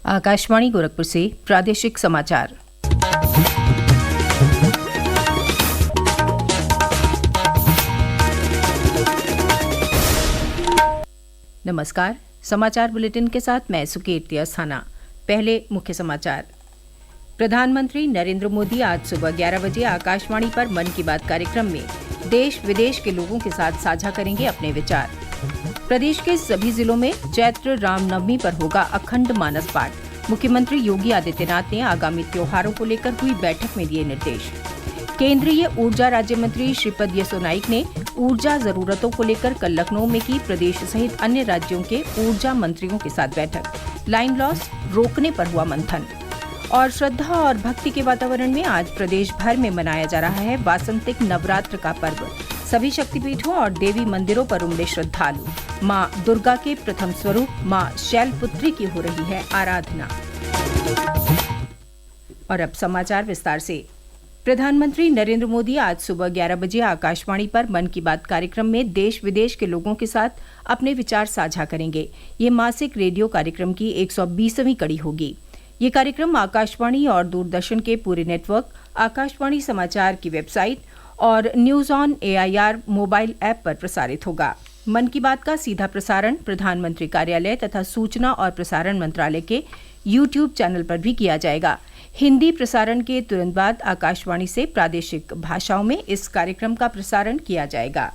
आकाशवाणी गोरखपुर से प्रादेशिक समाचार। नमस्कार। समाचार बुलेटिन के साथ मैं सुकीर्ति अस्थाना। पहले मुख्य समाचार। प्रधानमंत्री नरेंद्र मोदी आज सुबह 11 बजे आकाशवाणी पर मन की बात कार्यक्रम में देश विदेश के लोगों के साथ साझा करेंगे अपने विचार। प्रदेश के सभी जिलों में चैत्र रामनवमी पर होगा अखंड मानस पाठ। मुख्यमंत्री योगी आदित्यनाथ ने आगामी त्योहारों को लेकर हुई बैठक में दिए निर्देश। केंद्रीय ऊर्जा राज्य मंत्री श्रीपद यसो नाइक ने ऊर्जा जरूरतों को लेकर कल लखनऊ में की प्रदेश सहित अन्य राज्यों के ऊर्जा मंत्रियों के साथ बैठक। लाइन लॉस रोकने पर हुआ मंथन। और श्रद्धा और भक्ति के वातावरण में आज प्रदेश भर में मनाया जा रहा है वासंतिक नवरात्र का पर्व। सभी शक्तिपीठों और देवी मंदिरों पर उमड़े श्रद्धालु। मां दुर्गा के प्रथम स्वरूप मां शैलपुत्री की हो रही है आराधना। और अब समाचार विस्तार से। प्रधानमंत्री नरेंद्र मोदी आज सुबह 11 बजे आकाशवाणी पर मन की बात कार्यक्रम में देश विदेश के लोगों के साथ अपने विचार साझा करेंगे। ये मासिक रेडियो कार्यक्रम की 120वीं कड़ी होगी। ये कार्यक्रम आकाशवाणी और दूरदर्शन के पूरे नेटवर्क, आकाशवाणी समाचार की वेबसाइट और news on AIR mobile app पर प्रसारित होगा। मन की बात का सीधा प्रसारण प्रधानमंत्री कार्यालय तथा सूचना और प्रसारण मंत्रालय के YouTube चैनल पर भी किया जाएगा। हिंदी प्रसारण के तुरंत बाद आकाशवाणी से प्रादेशिक भाषाओं में इस कार्यक्रम का प्रसारण किया जाएगा।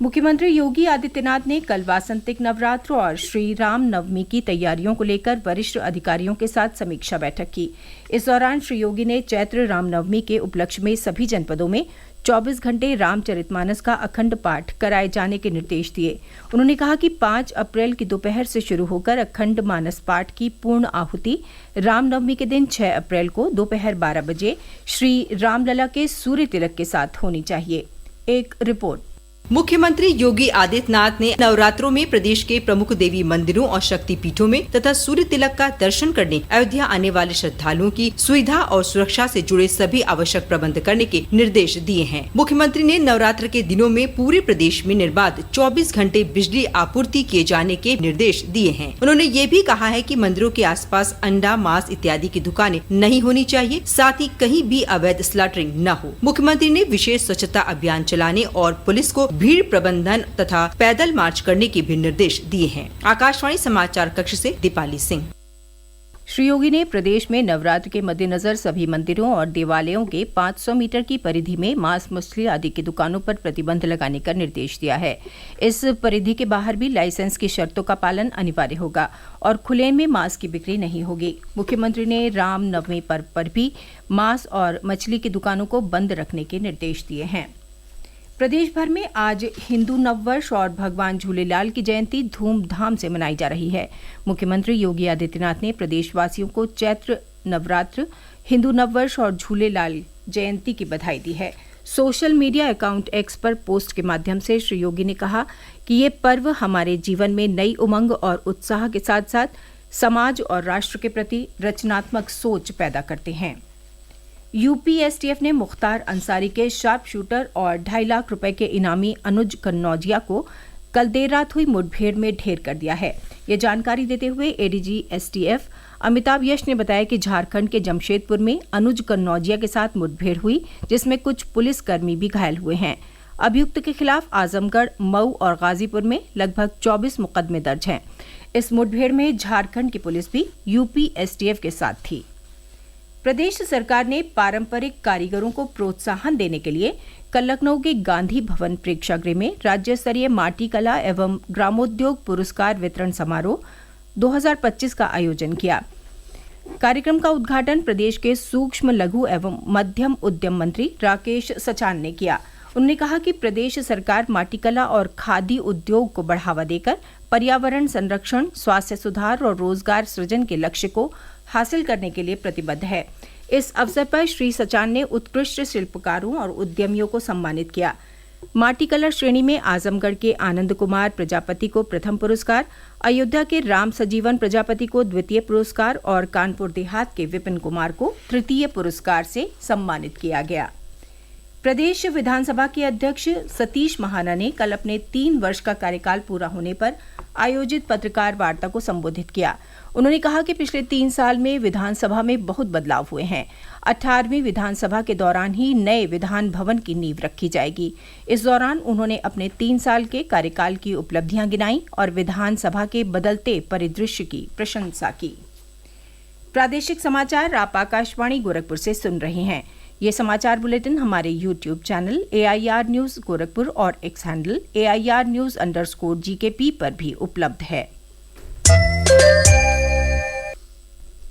मुख्यमंत्री योगी आदित्यनाथ ने कल वासंतिक नवरात्र और श्री राम नवमी की तैयारियों को लेकर वरिष्ठ अधिकारियों के साथ समीक्षा बैठक की। इस दौरान श्री योगी ने चैत्र रामनवमी के उपलक्ष्य में सभी जनपदों में 24 घंटे रामचरितमानस का अखंड पाठ कराए जाने के निर्देश दिए। उन्होंने कहा कि 5 अप्रैल की दोपहर से शुरू होकर अखंड मानस पाठ की पूर्ण आहुति रामनवमी के दिन 6 अप्रैल को दोपहर 12 बजे श्री रामलला के सूर्य तिलक के साथ होनी चाहिए। एक रिपोर्ट। मुख्यमंत्री योगी आदित्यनाथ ने नवरात्रों में प्रदेश के प्रमुख देवी मंदिरों और शक्तिपीठों में तथा सूर्य तिलक का दर्शन करने अयोध्या आने वाले श्रद्धालुओं की सुविधा और सुरक्षा से जुड़े सभी आवश्यक प्रबंध करने के निर्देश दिए हैं। मुख्यमंत्री ने नवरात्र के दिनों में पूरे प्रदेश में निर्बाध 24 घंटे बिजली आपूर्ति किए जाने के निर्देश दिए हैं। उन्होंने ये भी कहा है कि मंदिरों के आसपास अंडा, मांस इत्यादि की दुकानें नहीं होनी चाहिए, साथ ही कहीं भी अवैध स्लॉटरिंग न हो। मुख्यमंत्री ने विशेष स्वच्छता अभियान चलाने और पुलिस को भीड़ प्रबंधन तथा पैदल मार्च करने के भी निर्देश दिए हैं। आकाशवाणी समाचार कक्ष से दीपाली सिंह। श्री योगी ने प्रदेश में नवरात्र के मद्देनजर सभी मंदिरों और देवालयों के 500 मीटर की परिधि में मांस, मछली आदि की दुकानों पर प्रतिबंध लगाने का निर्देश दिया है। इस परिधि के बाहर भी लाइसेंस की शर्तों का पालन अनिवार्य होगा और खुले में मांस की बिक्री नहीं होगी। मुख्यमंत्री ने राम नवमी पर्व पर भी मांस और मछली की दुकानों को बंद रखने के निर्देश दिए हैं। प्रदेश भर में आज हिंदू नववर्ष और भगवान झूलेलाल की जयंती धूमधाम से मनाई जा रही है। मुख्यमंत्री योगी आदित्यनाथ ने प्रदेशवासियों को चैत्र नवरात्र, हिंदू नववर्ष और झूलेलाल जयंती की बधाई दी है। सोशल मीडिया अकाउंट X पर पोस्ट के माध्यम से श्री योगी ने कहा कि ये पर्व हमारे जीवन में नई उमंग और उत्साह के साथ साथ समाज और राष्ट्र के प्रति रचनात्मक सोच पैदा करते हैं। यूपी STF ने मुख्तार अंसारी के शार्प शूटर और 2.5 लाख रुपए के इनामी अनुज कन्नौजिया को कल देर रात हुई मुठभेड़ में ढेर कर दिया है। ये जानकारी देते हुए ADG STF अमिताभ यश ने बताया कि झारखंड के जमशेदपुर में अनुज कन्नौजिया के साथ मुठभेड़ हुई, जिसमें कुछ पुलिसकर्मी भी घायल हुए हैं। अभियुक्त के खिलाफ आजमगढ़, मऊ और गाजीपुर में लगभग 24 मुकदमे दर्ज हैं। इस मुठभेड़ में झारखंड की पुलिस भी यूपी STF के साथ थी। प्रदेश सरकार ने पारंपरिक कारीगरों को प्रोत्साहन देने के लिए कल लखनऊ के गांधी भवन प्रेक्षागृह में राज्य स्तरीय माटी कला एवं ग्रामोद्योग पुरस्कार वितरण समारोह 2025 का आयोजन किया। कार्यक्रम का उद्घाटन प्रदेश के सूक्ष्म, लघु एवं मध्यम उद्यम मंत्री राकेश सचान ने किया। उन्होंने कहा कि प्रदेश सरकार माटी कला और खादी उद्योग को बढ़ावा देकर पर्यावरण संरक्षण, स्वास्थ्य सुधार और रोजगार सृजन के लक्ष्य को हासिल करने के लिए प्रतिबद्ध है। इस अवसर पर श्री सचान ने उत्कृष्ट शिल्पकारों और उद्यमियों को सम्मानित किया। माटी कला श्रेणी में आजमगढ़ के आनंद कुमार प्रजापति को प्रथम पुरस्कार, अयोध्या के राम सजीवन प्रजापति को द्वितीय पुरस्कार और कानपुर देहात के विपिन कुमार को तृतीय पुरस्कार से सम्मानित किया गया। प्रदेश विधानसभा के अध्यक्ष सतीश महाना ने कल अपने 3 वर्ष का कार्यकाल पूरा होने पर आयोजित पत्रकार वार्ता को संबोधित किया। उन्होंने कहा कि पिछले 3 साल में विधानसभा में बहुत बदलाव हुए हैं। 18वीं विधानसभा के दौरान ही नए विधान भवन की नींव रखी जाएगी। इस दौरान उन्होंने अपने 3 साल के कार्यकाल की उपलब्धियां गिनाई और विधानसभा के बदलते परिदृश्य की प्रशंसा की। प्रादेशिक समाचार आप आकाशवाणी गोरखपुर से सुन रहे हैं। ये समाचार बुलेटिन हमारे YouTube channel AIR news Gorakhpur और एक्स हैंडल AIR न्यूज़_GKP पर भी उपलब्ध है।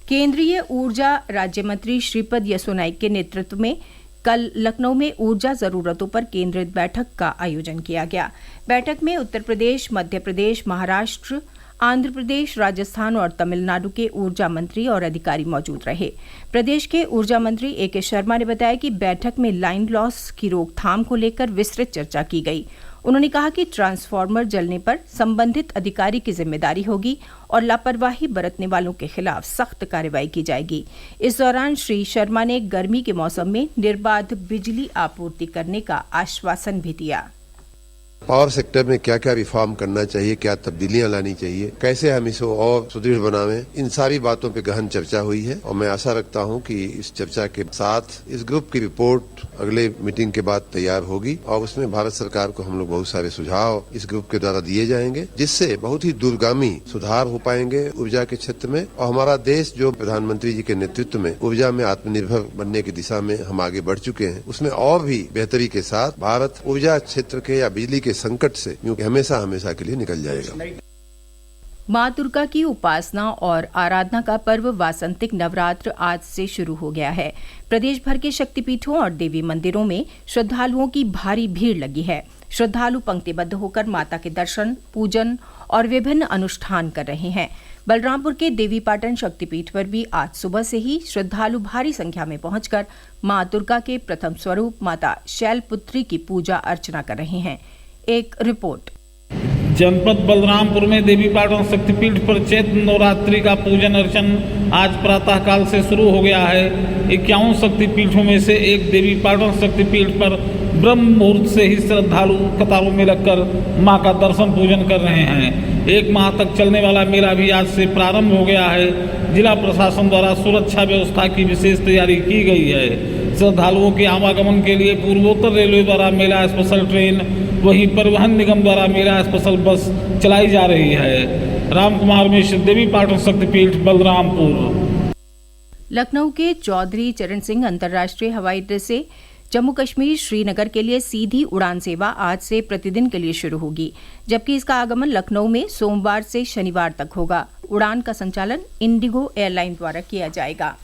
केंद्रीय ऊर्जा राज्य मंत्री श्रीपद यसो नाइक के नेतृत्व में कल लखनऊ में ऊर्जा जरूरतों पर केंद्रित बैठक का आयोजन किया गया। बैठक में उत्तर प्रदेश, मध्य प्रदेश, महाराष्ट्र, आंध्र प्रदेश, राजस्थान और तमिलनाडु के ऊर्जा मंत्री और अधिकारी मौजूद रहे। प्रदेश के ऊर्जा मंत्री AK शर्मा ने बताया कि बैठक में लाइन लॉस की रोकथाम को लेकर विस्तृत चर्चा की गई। उन्होंने कहा कि ट्रांसफार्मर जलने पर संबंधित अधिकारी की जिम्मेदारी होगी और लापरवाही बरतने वालों के खिलाफ सख्त कार्रवाई की जाएगी। इस दौरान श्री शर्मा ने गर्मी के मौसम में निर्बाध बिजली आपूर्ति करने का आश्वासन भी दिया। पावर सेक्टर में क्या क्या रिफॉर्म करना चाहिए, क्या तब्दीलियां लानी चाहिए, कैसे हम इसको और सुदृढ़ बनावें, इन सारी बातों पे गहन चर्चा हुई है और मैं आशा रखता हूं कि इस चर्चा के साथ इस ग्रुप की रिपोर्ट अगले मीटिंग के बाद तैयार होगी और उसमें भारत सरकार को हम लोग बहुत सारे सुझाव इस ग्रुप के द्वारा दिए जाएंगे, जिससे बहुत ही दूरगामी सुधार हो पाएंगे ऊर्जा के क्षेत्र में और हमारा देश जो प्रधानमंत्री जी के नेतृत्व में ऊर्जा में आत्मनिर्भर बनने की दिशा में हम आगे बढ़ चुके हैं, उसमें और भी बेहतरी के साथ भारत ऊर्जा क्षेत्र के या बिजली के संकट से हमेशा के लिए निकल जाएगा। माँ दुर्गा की उपासना और आराधना का पर्व वासंतिक नवरात्र आज से शुरू हो गया है। प्रदेश भर के शक्तिपीठों और देवी मंदिरों में श्रद्धालुओं की भारी भीड़ लगी है। श्रद्धालु पंक्तिबद्ध होकर माता के दर्शन, पूजन और विभिन्न अनुष्ठान कर रहे हैं। बलरामपुर के देवीपाटन शक्तिपीठ पर भी आज सुबह से ही श्रद्धालु भारी संख्या में पहुंचकर माँ दुर्गा के प्रथम स्वरूप माता शैलपुत्री की पूजा अर्चना कर रहे हैं। एक रिपोर्ट। जनपद बलरामपुर में देवीपाटन शक्तिपीठ पर चैत्र नवरात्रि का पूजन अर्चन आज प्रातः काल से शुरू हो गया है। 51 शक्तिपीठों में से एक देवीपाटन शक्तिपीठ पर ब्रह्म मुहूर्त से ही श्रद्धालु कतारों में लगकर मां का दर्शन पूजन कर रहे हैं। 1 माह तक चलने वाला मेला भी आज से प्रारंभ हो गया है। जिला प्रशासन द्वारा सुरक्षा व्यवस्था की विशेष तैयारी की गई है। श्रद्धालुओं के आवागमन के लिए पूर्वोत्तर रेलवे द्वारा मेला स्पेशल ट्रेन, वहीं परिवहन निगम द्वारा मेला स्पेशल बस चलाई जा रही है। राम कुमार मिश्र, देवीपाटन शक्तिपीठ, बलरामपुर। लखनऊ के चौधरी चरण सिंह अंतर्राष्ट्रीय हवाई अड्डे से जम्मू कश्मीर श्रीनगर के लिए सीधी उड़ान सेवा आज से प्रतिदिन के लिए शुरू होगी, जबकि इसका आगमन लखनऊ में सोमवार से शनिवार तक होगा। उड़ान का संचालन इंडिगो एयरलाइन द्वारा किया जाएगा।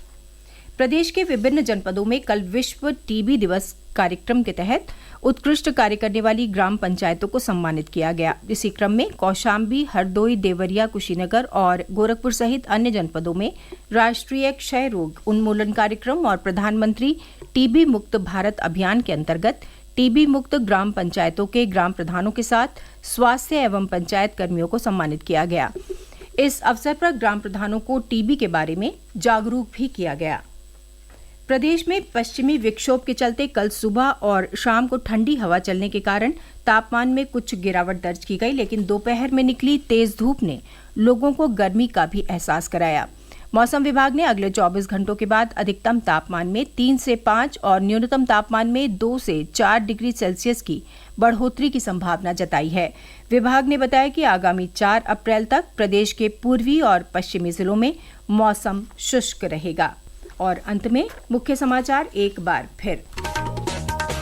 प्रदेश के विभिन्न जनपदों में कल विश्व टीबी दिवस कार्यक्रम के तहत उत्कृष्ट कार्य करने वाली ग्राम पंचायतों को सम्मानित किया गया। इसी क्रम में कौशाम्बी, हरदोई, देवरिया, कुशीनगर और गोरखपुर सहित अन्य जनपदों में राष्ट्रीय क्षय रोग उन्मूलन कार्यक्रम और प्रधानमंत्री टीबी मुक्त भारत अभियान के अंतर्गत टीबी मुक्त ग्राम पंचायतों के ग्राम प्रधानों के साथ स्वास्थ्य एवं पंचायत कर्मियों को सम्मानित किया गया। इस अवसर पर ग्राम प्रधानों को टीबी के बारे में जागरूक भी किया गया। प्रदेश में पश्चिमी विक्षोभ के चलते कल सुबह और शाम को ठंडी हवा चलने के कारण तापमान में कुछ गिरावट दर्ज की गई, लेकिन दोपहर में निकली तेज धूप ने लोगों को गर्मी का भी एहसास कराया। मौसम विभाग ने अगले 24 घंटों के बाद अधिकतम तापमान में 3 से 5 और न्यूनतम तापमान में 2 से 4 डिग्री सेल्सियस की बढ़ोतरी की संभावना जताई है। विभाग ने बताया कि आगामी 4 अप्रैल तक प्रदेश के पूर्वी और पश्चिमी जिलों में मौसम शुष्क रहेगा। और अंत में मुख्य समाचार एक बार फिर।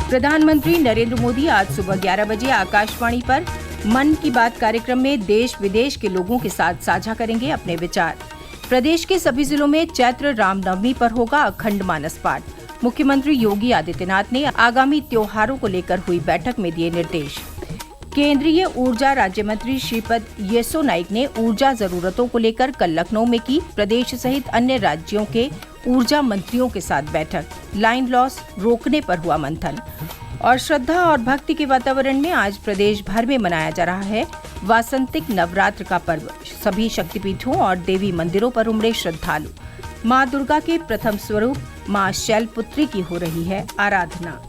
प्रधानमंत्री नरेंद्र मोदी आज सुबह 11 बजे आकाशवाणी पर मन की बात कार्यक्रम में देश विदेश के लोगों के साथ साझा करेंगे अपने विचार। प्रदेश के सभी जिलों में चैत्र रामनवमी पर होगा अखंड मानस पाठ। मुख्यमंत्री योगी आदित्यनाथ ने आगामी त्योहारों को लेकर हुई बैठक में दिए निर्देश। केंद्रीय ऊर्जा राज्य मंत्री श्रीपद येसो नाइक ने ऊर्जा जरूरतों को लेकर कल लखनऊ में की प्रदेश सहित अन्य राज्यों के ऊर्जा मंत्रियों के साथ बैठक। लाइन लॉस रोकने पर हुआ मंथन। और श्रद्धा और भक्ति के वातावरण में आज प्रदेश भर में मनाया जा रहा है वासंतिक नवरात्र का पर्व। सभी शक्तिपीठों और देवी मंदिरों पर उमड़े श्रद्धालु। माँ दुर्गा के प्रथम स्वरूप माँ शैलपुत्री की हो रही है आराधना।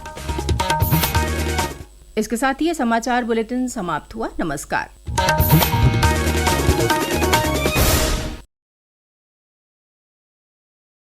इसके साथ ही ये समाचार बुलेटिन समाप्त हुआ। नमस्कार।